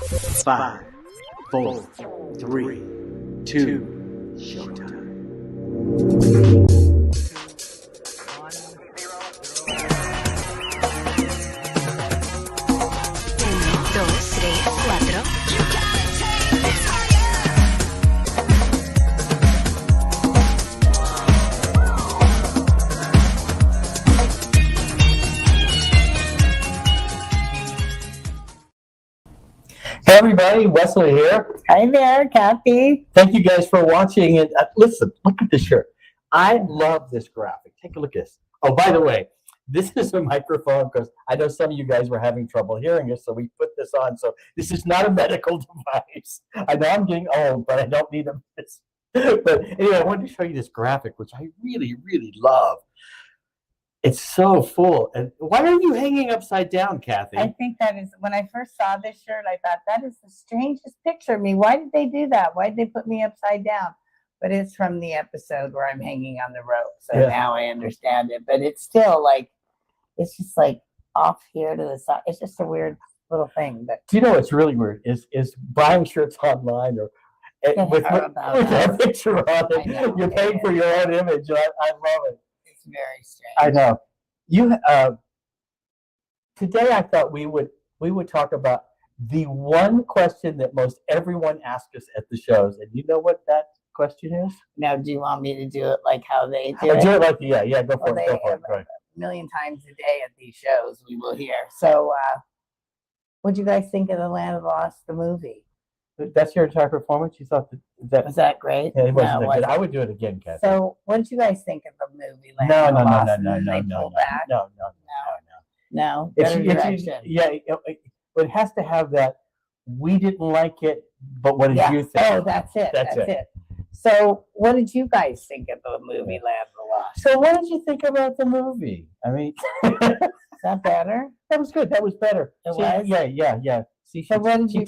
5, 4, 3, 2, showtime. Dos, tres, cuatro. Hey everybody, Wesley here. Hi there, Kathy. Thank you guys for watching. And listen, look at this shirt. I love this graphic. Take a look at this. Oh, by the way, this is a microphone because I know some of you guys were having trouble hearing us, so we put this on. So this is not a medical device. I know I'm getting old, but I don't need this. But anyway, I wanted to show you this graphic, which I really, really love. It's so full. And why are you hanging upside down, Kathy? I think that is, when I first saw this shirt, I thought that is the strangest picture of me. Why did they do that? Why did they put me upside down? But it's from the episode where I'm hanging on the rope. So now I understand it. But it's still like, it's just like off here to the side. It's just a weird little thing. But do you know what's really weird is buying shirts online or with a picture on it. You're paying for your own image. I love it. It's very strange. I know. You today I thought we would talk about the one question that most everyone asks us at the shows, and you know what that question is? Now, do you want me to do it like how they do it? Do it like yeah, go for it. Go for it. Right. A million times a day at these shows we will hear. So, what'd you guys think of The Land of Lost, the movie? That's your entire performance? You thought that was that great? Yeah, it wasn't that good. I would do it again, Kathy. So, what did you guys think of the movie? No. It has to have that. We didn't like it, but what did you think? Oh, that's it. That's it. So, what did you guys think of the movie Land of the Lost? So, what did you think about the movie? I mean, is that better? That was good. That was better. Was? Yeah. So what did you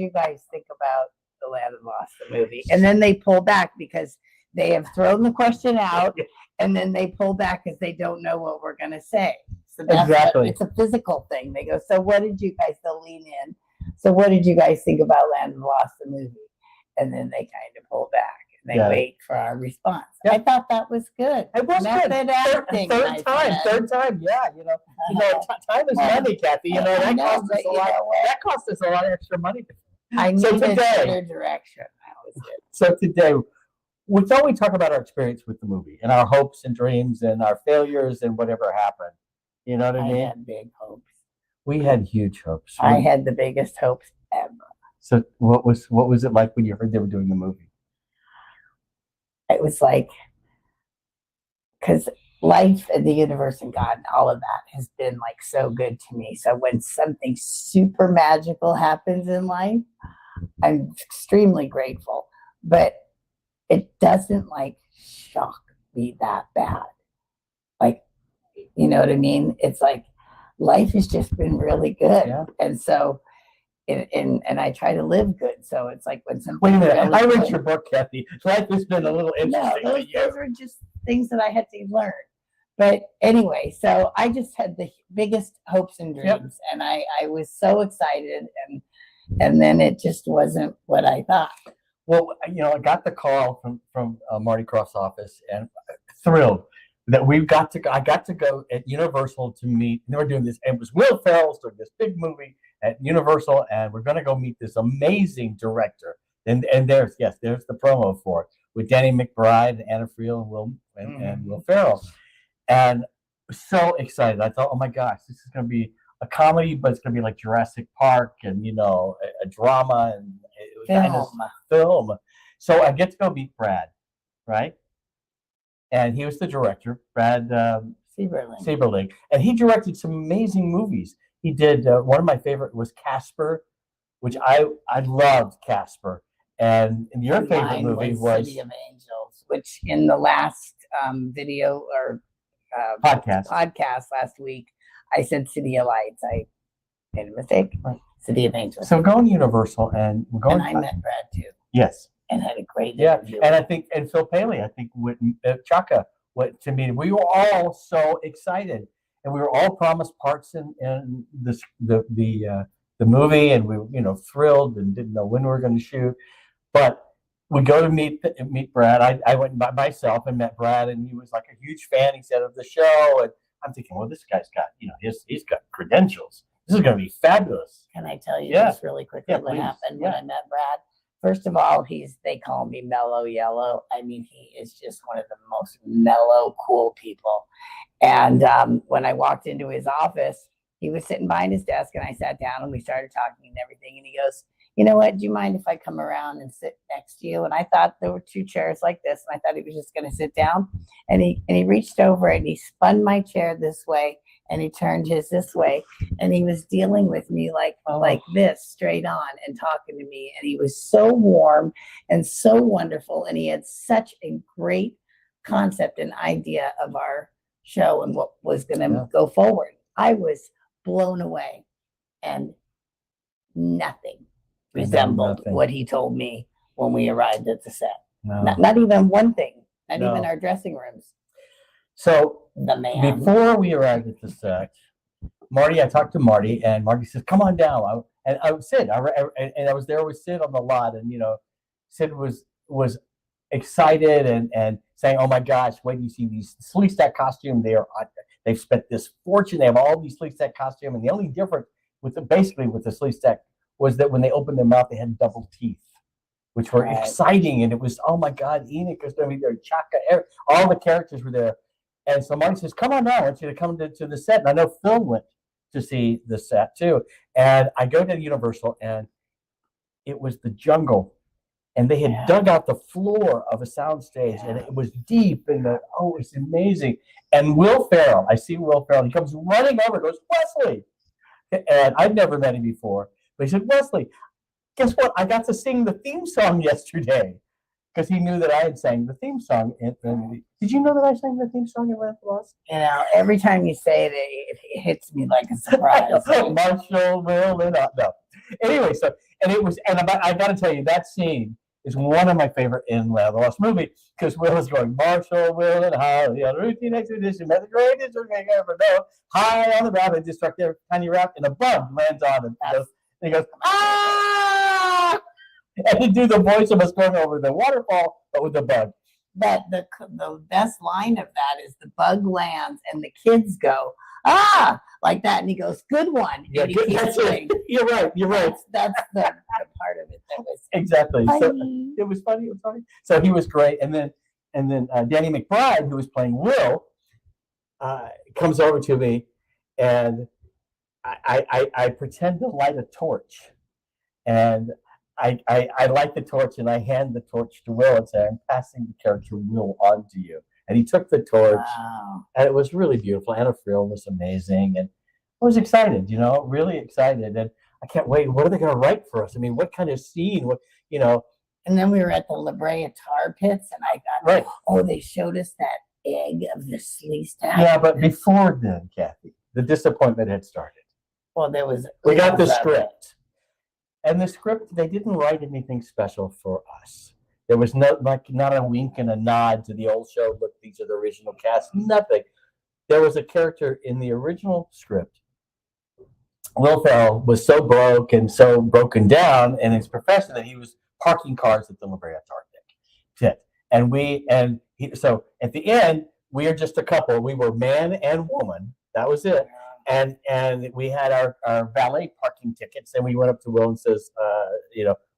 guys think about The Land of Lost, the movie? And then they pull back because they have thrown the question out, and then they pull back because they don't know what we're going to say. So that's exactly. It's a physical thing. They go, so what did you guys, they'll lean in. So what did you guys think about Land of Lost, the movie? And then they kind of pull back. They wait for our response. Yep. I thought that was good. It was good. Acting, third time. Yeah, time is money, Kathy. That costs us a lot. That costs us a lot of extra money. I need a better direction. That was it. So today, we thought we'd talk about our experience with the movie and our hopes and dreams and our failures and whatever happened. You know what I mean? I had big hopes. We had huge hopes. I had the biggest hopes ever. So what was it like when you heard they were doing the movie? It was like, because life and the universe and God and all of that has been like so good to me. So when something super magical happens in life, I'm extremely grateful. But it doesn't like shock me that bad. Like, you know what I mean? It's like life has just been really good. Yeah. And so and I try to live good, so it's like when something. Wait a minute, I read your book, Kathy. Life has been a little interesting. No, those were just things that I had to learn. But anyway, so I just had the biggest hopes and dreams, and I was so excited, and then it just wasn't what I thought. Well, I got the call from Marty Croft's office, and thrilled that I got to go at Universal to meet. And they were doing this, and it was Will Ferrell's doing this big movie at Universal, and we're going to go meet this amazing director. And there's the promo for it with Danny McBride, Anna Friel, and Will Ferrell, and so excited. I thought, oh my gosh, this is going to be a comedy, but it's going to be like Jurassic Park, and a drama and film. So I get to go meet Brad, right? And he was the director, Brad Sieberling, and he directed some amazing movies. He did one of my favorite was Casper, which I loved Casper, and your favorite movie was City of Angels, which in the last video or podcast last week I said City of Lights. I made a mistake. Right. City of Angels. So going to Universal, and we're going. And I met Brad too. Yes. And had a great interview. And I think Phil Paley, with Chaka went to meet him. We were all so excited, and we were all promised parts in the the movie, and we were, thrilled and didn't know when we were going to shoot. But we go to meet Brad. I went by myself and met Brad, and he was like a huge fan, he said, of the show. And I'm thinking, well, this guy's got, he's got credentials. This is going to be fabulous. Can I tell you Yeah. just really quickly what please. happened when I met Brad? First of all, they call me Mellow Yellow. I mean, he is just one of the most mellow, cool people. And when I walked into his office, he was sitting behind his desk, and I sat down and we started talking and everything. And he goes, you know what, do you mind if I come around and sit next to you? And I thought there were 2 chairs like this, and I thought he was just going to sit down. And he reached over and he spun my chair this way, and he turned his this way, and he was dealing with me like this, straight on, and talking to me. And he was so warm and so wonderful, and he had such a great concept and idea of our show and what was going to go forward. I was blown away, and nothing resembled what he told me when we arrived at the set. No. Not even one thing, not even our dressing rooms. So the man, before we arrived at the set, I talked to Marty, and Marty says, "Come on down." I was Sid, and I was there with Sid on the lot, and Sid was excited and saying, "Oh my gosh, wait till you see these Sleestak costumes! They've spent this fortune. They have all these Sleestak costumes, and the only difference with the Sleestak was that when they opened their mouth, they had double teeth, which were exciting. And it was, oh my God, Enoch was going to be there, Chaka, all the characters were there. And so Marty says, come on now, I want you to come to the set. And I know Phil went to see the set too. And I go to Universal, and it was the jungle. And they had dug out the floor of a soundstage, and it was deep, and it was amazing. And I see Will Ferrell, he comes running over, goes, Wesley. And I'd never met him before. But he said, Wesley, guess what? I got to sing the theme song yesterday, because he knew that I had sang the theme song. Did you know that I sang the theme song in Land of Lost? Every time you say it hits me like a surprise. Marshall, Will, and no. Anyway, I got to tell you, that scene is one of my favorite in Land of the Lost movie, because Will is going, Marshall, Will, and Holly on a routine expedition, met the greatest thing I ever know, high on the mountain, destruct their tiny raft, and a bug lands on him. And he goes, ah! And he do the voice of us going over the waterfall, but with the bug. But the best line of that is the bug lands, and the kids go, ah, like that. And he goes, good one. Yeah, and he keeps going. You're right. That's the part of it that was exactly. funny. So it was funny. So he was great. And then Danny McBride, who was playing Will, comes over to me, and I pretend to light a torch, and I light the torch, and I hand the torch to Will and say, I'm passing the character Will on to you. And he took the torch, and it was really beautiful. Anna Friel was amazing, and I was excited, really excited. And I can't wait. What are they going to write for us? I mean, what kind of scene? And then we were at the La Brea Tar Pits, and I got, they showed us that egg of the Sleestak. Yeah, but before then, Kathy, the disappointment had started. Well, we got the script. And the script, they didn't write anything special for us. There was not a wink and a nod to the old show. Look, these are the original cast. Nothing. There was a character in the original script. Will Ferrell was so broke and so broken down in his profession that he was parking cars at the La Brea Tar Pit. So at the end, we are just a couple. We were man and woman. That was it. And we had our valet parking tickets, and we went up to Will and says,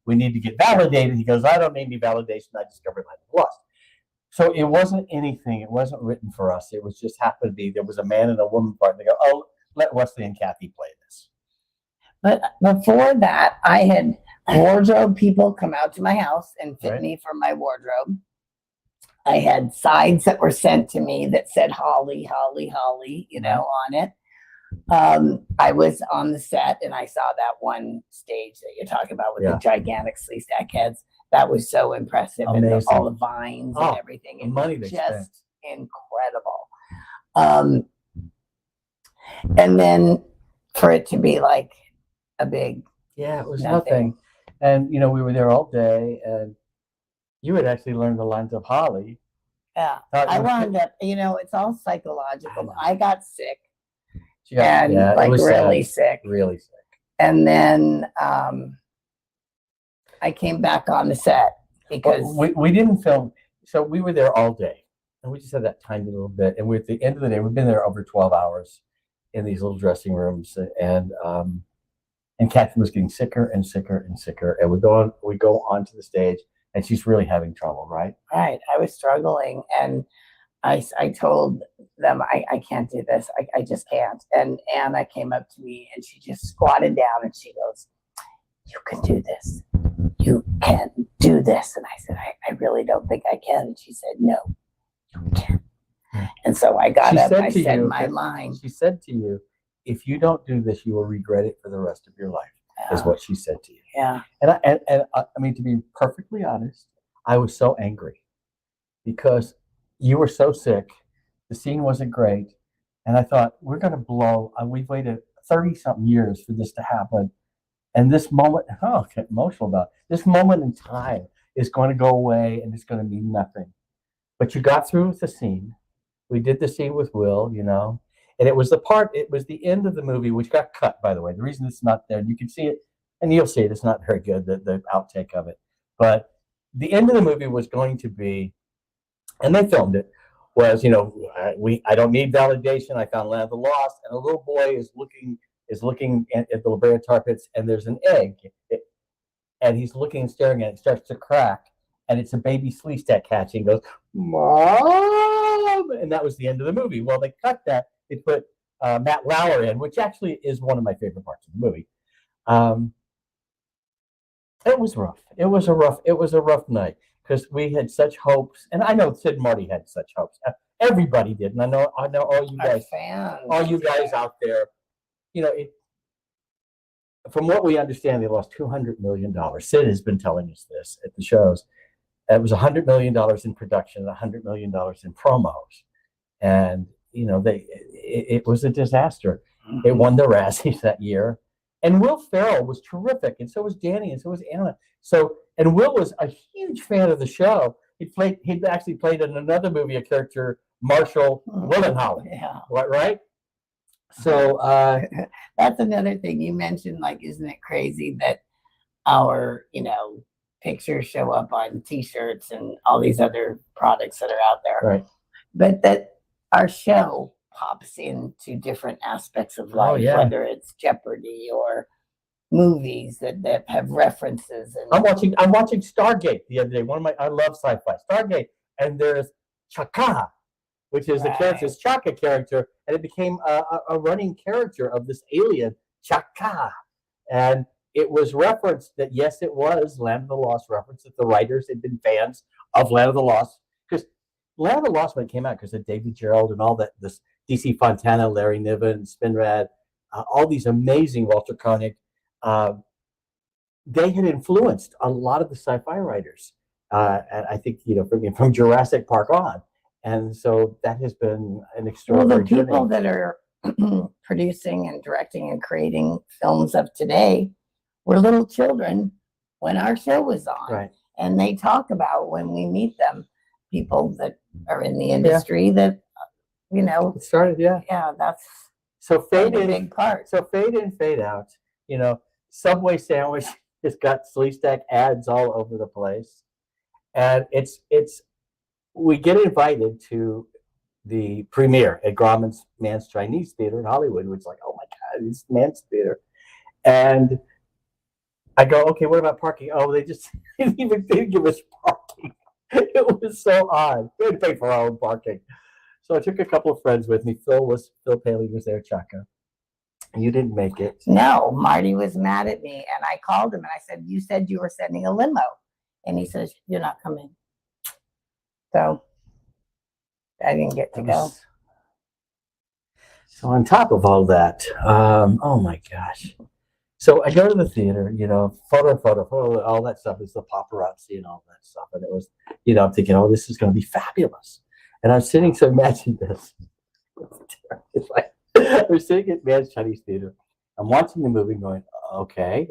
we need to get validated. He goes, I don't need any validation. I discovered Land of the Lost. So it wasn't anything. It wasn't written for us. It was just happened to be there was a man and a woman part. And they go, let Wesley and Kathy play this. But before that, I had wardrobe people come out to my house and fit me for my wardrobe. I had signs that were sent to me that said Holly, Holly, Holly, on it. I was on the set, and I saw that one stage that you're talking about with the gigantic Sleestak heads. That was so impressive. Amazing. And all the vines and everything. It money was they just incredible. And then for it to be like a big it was nothing. And we were there all day, and you had actually learned the lines of Holly. Yeah, I wound up. It's all psychological. I got sick. Really sad. sick. Really sick. And then I came back on the set because we didn't film. So we were there all day, and we just had that tiny little bit. And we're at the end of the day, we've been there over 12 hours in these little dressing rooms, and Catherine was getting sicker and sicker and sicker. And we go on to the stage, and she's really having trouble, right? Right. I was struggling, and I told them I can't do this. I just can't. And Anna came up to me, and she just squatted down, and she goes, "You can do this. You can do this." And I said, I really don't think I can. And she said, "No, you can." And so I got up, I said my line. She said to you, "If you don't do this, you will regret it for the rest of your life," is what she said to you. Yeah. And I mean, to be perfectly honest, I was so angry because you were so sick. The scene wasn't great. And I thought, we're going to blow. We've waited 30-something years for this to happen. And this moment, I get emotional about it. This moment in time is going to go away and it's going to mean nothing. But you got through with the scene. We did the scene with Will, you know, and it was the end of the movie, which got cut, by the way. The reason it's not there, you can see it, and you'll see it, it's not very good, the outtake of it. But the end of the movie was going to be, and they filmed it, was, you know, I don't need validation. I found Land of the Lost, and a little boy is looking at the La Brea tar pits, and there's an egg, and he's looking and staring at it. It starts to crack, and it's a baby sleestak catching. Goes, "Mom!" And that was the end of the movie. Well, they cut that. They put Matt Lauer in, which actually is one of my favorite parts of the movie. It was rough. It was a rough night because we had such hopes, and I know Sid and Marty had such hopes. Everybody did, and I know all you guys, all you guys out there. You know, from what we understand, they lost $200 million. Sid has been telling us this at the shows. It was $100 million in production, $100 million in promos, and you know it was a disaster. Mm-hmm. It won the Razzies that year, and Will Ferrell was terrific, and so was Danny, and so was Anna. And Will was a huge fan of the show. He'd actually played in another movie a character, Marshall Willenhall. Yeah, right. So that's another thing you mentioned. Like, isn't it crazy that our, you know, pictures show up on T-shirts and all these other products that are out there, right? But that our show pops into different aspects of life, whether it's Jeopardy or movies that have references. And I'm watching Stargate the other day. I love sci-fi. Stargate, and there's Chaka, which is the character's Chaka character, and it became a running character of this alien, Chaka. And it was referenced that, yes, it was Land of the Lost reference, that the writers had been fans of Land of the Lost. Because Land of the Lost, when it came out, because of David Gerald and all that, this DC Fontana, Larry Niven, Spinrad, all these amazing, Walter Koenig, they had influenced a lot of the sci-fi writers. And I think, you know, from Jurassic Park on. And so that has been an extraordinary journey. The people that are producing and directing and creating films of today were little children when our show was on. Right. And they talk about, when we meet them, people that are in the industry that, you know. It started, Yeah, that's so fade in, a big part. So fade in, fade out. You know, Subway sandwich has got Sleestak ads all over the place. And we get invited to the premiere at Grauman's Mann's Chinese Theater in Hollywood, which is like, oh my God, it's Mann's Theater. And I go, okay, what about parking? Oh, they just didn't give us parking. It was so odd. We had to pay for our own parking. So I took a couple of friends with me. Phil Paley was there, Chaka. You didn't make it. No, Marty was mad at me, and I called him and I said, "You said you were sending a limo," and he says, "You're not coming." So I didn't get to go. So on top of all that, oh my gosh. So I go to the theater, you know, photo, all that stuff is the paparazzi and all that stuff. And it was, you know, I'm thinking, oh, this is going to be fabulous. And I'm sitting, so imagine this. It's like, we're sitting at Mann's Chinese Theater. I'm watching the movie going, okay.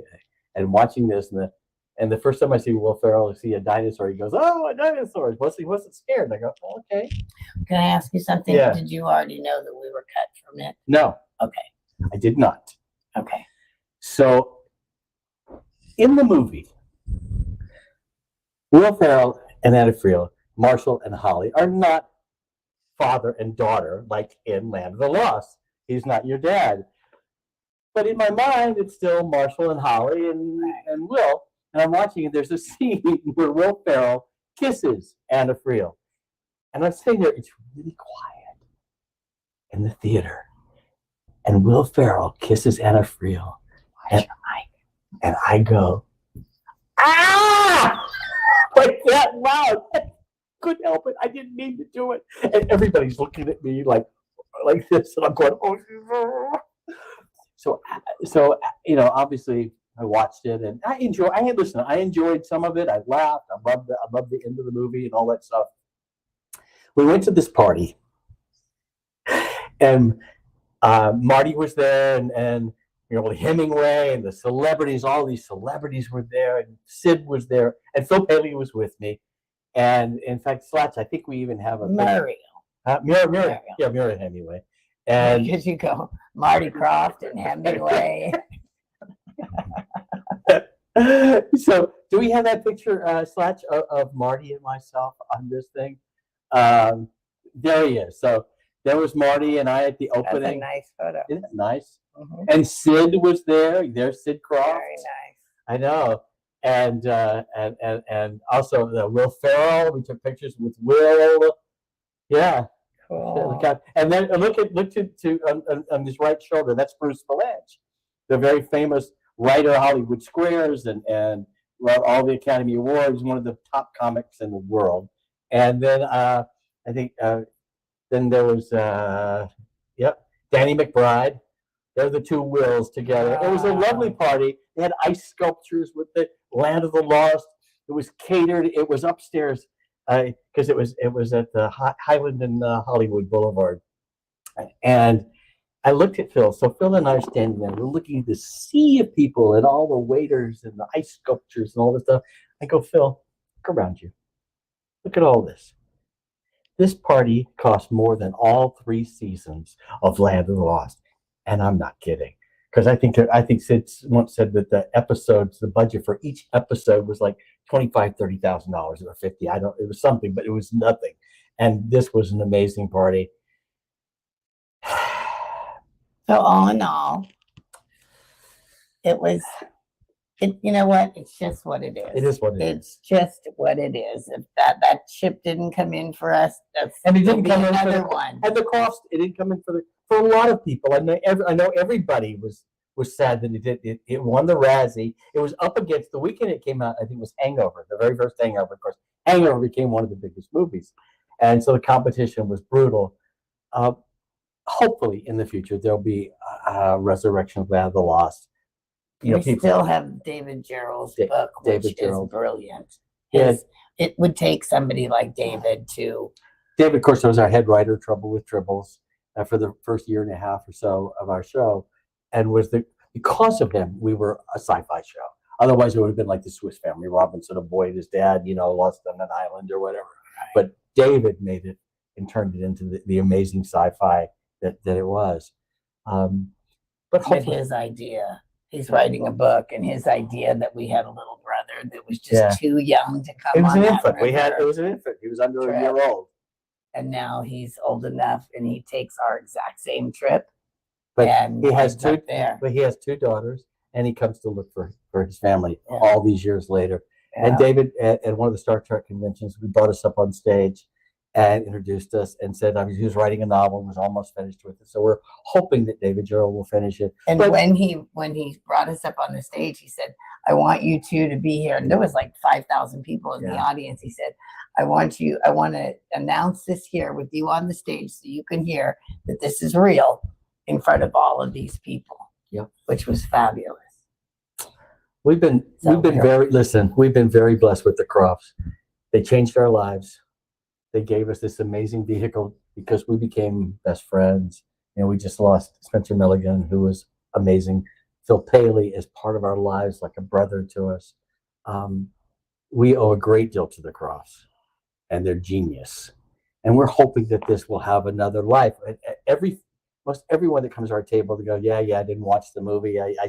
And watching this, and the first time I see Will Ferrell, I see a dinosaur. He goes, "Oh, a dinosaur!" He wasn't scared. And I go, oh, "Okay." Can I ask you something? Yeah. Did you already know that we were cut from it? No. Okay. I did not. Okay. So in the movie, Will Ferrell and Anna Friel, Marshall and Holly, are not father and daughter like in Land of the Lost. He's not your dad. But in my mind, it's still Marshall and Holly and Will. And I'm watching, and there's a scene where Will Ferrell kisses Anna Friel. And I'm sitting there, it's really quiet in the theater. And Will Ferrell kisses Anna Friel. And I go, ah! Like that loud. I couldn't help it. I didn't mean to do it. And everybody's looking at me like this. And I'm going, oh. So, obviously I watched it and I enjoyed some of it. I laughed. I loved the end of the movie and all that stuff. We went to this party and Marty was there and Hemingway and the celebrities, all these celebrities were there, and Sid was there, and Phil Paley was with me. And in fact, Slats, I think we even have a Muriel. Muriel Hemingway. And because you go Marty Croft and Hemingway. So, do we have that picture, Slatch, of Marty and myself on this thing? There he is. So there was Marty and I at the opening. That's a nice photo. Isn't it nice? Mm-hmm. And Sid was there. There's Sid Croft. Very nice. I know. And also Will Ferrell. We took pictures with Will. Yeah. Cool. And then look to on his right shoulder. That's Bruce Valanche, the very famous writer of Hollywood Squares and wrote all the Academy Awards. One of the top comics in the world. And then I think then there was Danny McBride. They're the two Wills together. It was a lovely party. They had ice sculptures with the Land of the Lost. It was catered. It was upstairs because it was at the Highland and Hollywood Boulevard. And I looked at Phil. So Phil and I are standing there. We're looking at the sea of people and all the waiters and the ice sculptures and all this stuff. I go, Phil, look around you. Look at all this. This party cost more than all 3 seasons of Land of the Lost. And I'm not kidding. Because I think Sid once said that the budget for each episode was like $25,000, $30,000 or $50,000. It was something, but it was nothing. And this was an amazing party. So all in all, you know what? It's just what it is. It is what it is. It's just what it is. If that ship didn't come in for us, And it didn't come in another one. And the cost, it didn't come in for a lot of people. I know everybody was sad that it won the Razzie. It was up against the weekend it came out. I think it was Hangover, the very first Hangover. Of course, Hangover became one of the biggest movies, and so the competition was brutal. Hopefully, in the future there'll be a resurrection of Land of the Lost. We still have David Gerrold's book, which is brilliant. It would take somebody like David to. David, of course, was our head writer, Trouble with Tribbles, for the first year and a half or so of our show, and because of him, we were a sci-fi show. Otherwise, it would have been like the Swiss Family Robinson, a boy and his dad, lost on an island or whatever. Right. But David made it and turned it into the amazing sci-fi that it was. But his idea. He's writing a book, and his idea that we had a little brother that was just too young to come. It was an infant. It was an infant. He was under a year old. And now he's old enough, and he takes our exact same trip. But and he has two. There. But he has 2 daughters, and he comes to look for his family all these years later. Yeah. And David, at one of the Star Trek conventions, we brought us up on stage and introduced us and said he was writing a novel and was almost finished with it. So we're hoping that David Gerrold will finish it. And when he brought us up on the stage, he said, "I want you 2 to be here." And there was like 5,000 people in the audience. He said, I want to announce this here with you on the stage so you can hear that this is real in front of all of these people. Yep. Which was fabulous. We've been very blessed with the Crofts. They changed our lives. They gave us this amazing vehicle because we became best friends. We just lost Spencer Milligan, who was amazing. Phil Paley is part of our lives, like a brother to us. We owe a great deal to the Crofts and their genius. And we're hoping that this will have another life. most everyone that comes to our table to go, yeah, I didn't watch the movie. I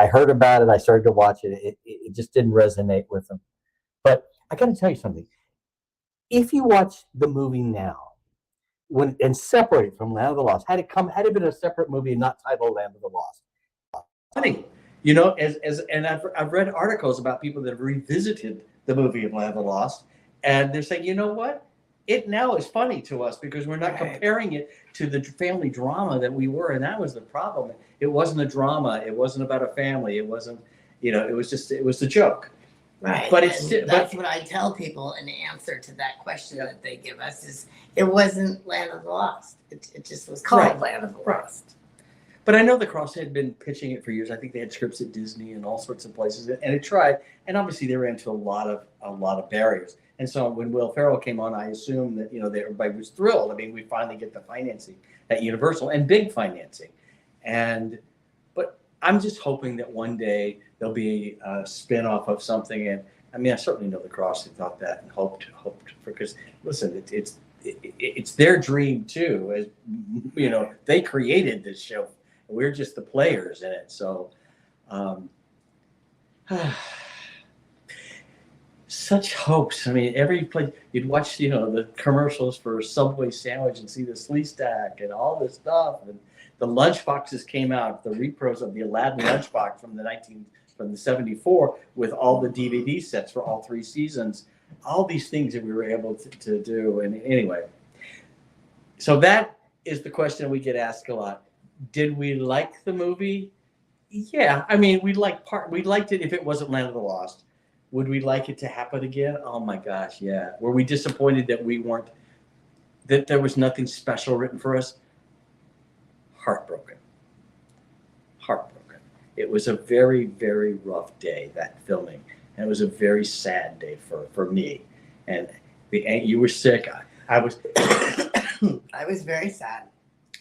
heard about it. I started to watch it. It just didn't resonate with them. But I got to tell you something. If you watch the movie now, and separate it from Land of the Lost, had it been a separate movie and not titled Land of the Lost. Funny, and I've read articles about people that have revisited the movie of Land of the Lost, and they're saying, you know what? It now is funny to us because we're not comparing it to the family drama that we were, and that was the problem. It wasn't a drama. It wasn't about a family. It wasn't, it was a joke. Right. But that's what I tell people in answer to that question that they give us is it wasn't Land of the Lost. It just was called Land of the Lost. But I know the Cross had been pitching it for years. I think they had scripts at Disney and all sorts of places, and it tried. And obviously, they ran into a lot of barriers. And so when Will Ferrell came on, I assumed that everybody was thrilled. I mean, we finally get the financing at Universal and big financing, but I'm just hoping that one day there'll be a spin-off of something. And I mean, I certainly know the Cross had thought that and hoped because listen, it's their dream too. As they created this show. We're just the players in it. So, such hopes. I mean, every place you'd watch, the commercials for Subway sandwich and see the slee stack and all this stuff. And the lunchboxes came out, the repros of the Aladdin lunchbox from the 74 with all the DVD sets for all 3 seasons. All these things that we were able to do. And anyway, so that is the question we get asked a lot. Did we like the movie? Yeah, I mean, we liked it if it wasn't Land of the Lost. Would we like it to happen again? Oh my gosh, yeah. Were we disappointed that there was nothing special written for us? Heartbroken. It was a very, very rough day, that filming. And it was a very sad day for me. And you were sick. I was I was very sad.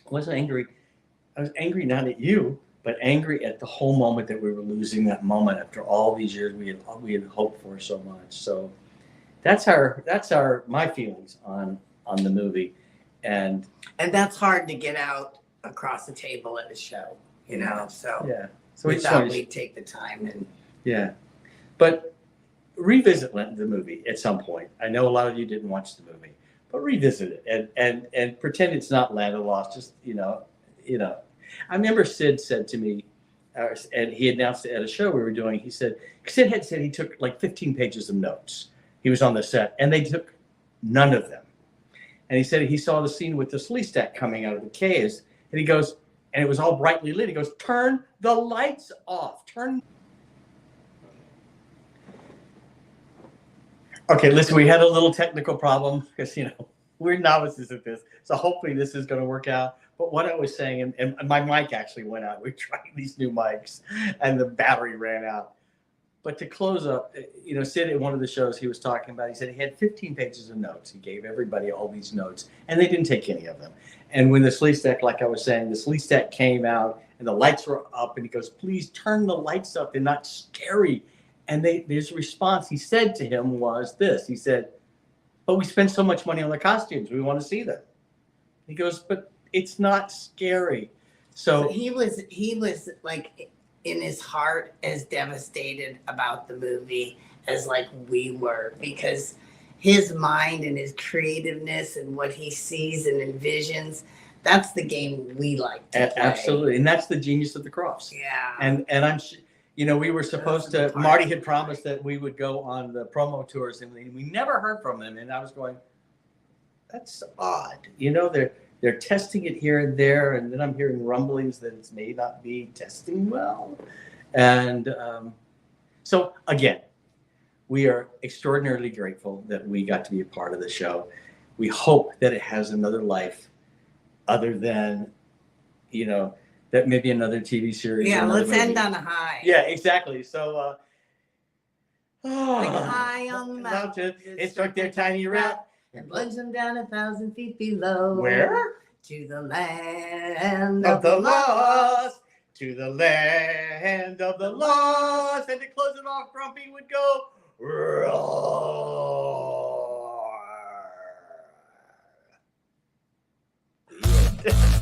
I wasn't angry. I was angry not at you, but angry at the whole moment that we were losing that moment after all these years we had hoped for so much. So that's my feelings on the movie, and that's hard to get out across the table at a show, So yeah, so we thought we'd take the time but revisit the movie at some point. I know a lot of you didn't watch the movie, but revisit it and pretend it's not Land of the Lost. Just I remember Sid said to me, and he announced it at a show we were doing. Sid had said he took like 15 pages of notes. He was on the set, and they took none of them. And he said he saw the scene with the slee stack coming out of the caves, and he goes, and it was all brightly lit. He goes, "Turn the lights off. Okay, listen, we had a little technical problem because, we're novices at this. So hopefully this is going to work out. But what I was saying, and my mic actually went out. We're trying these new mics and the battery ran out. But to close up, Sid at one of the shows he was talking about, he said he had 15 pages of notes. He gave everybody all these notes and they didn't take any of them. And when the slee stack, like I was saying, the slee stack came out and the lights were up and he goes, "Please turn the lights up. They're not scary." And his response he said to him was this. He said, "But we spend so much money on the costumes. We want to see them." He goes, "But it's not scary." So he was like in his heart as devastated about the movie as like we were, because his mind and his creativeness and what he sees and envisions, that's the game we like to play. Absolutely. And that's the genius of the Crofts. Yeah. And I'm we were supposed to, Marty had promised that we would go on the promo tours and we never heard from him. And I was going, that's odd. They're testing it here and there. And then I'm hearing rumblings that it may not be testing well. And so again, we are extraordinarily grateful that we got to be a part of the show. We hope that it has another life other than, that maybe another TV series. Yeah, let's end on a high. Yeah, exactly. So, like high on the mountain, it struck their tiny rat and plunged them down 1,000 feet below. Where? To the land of the lost. To the land of the lost. And to close it off, Grumpy would go, roar. it.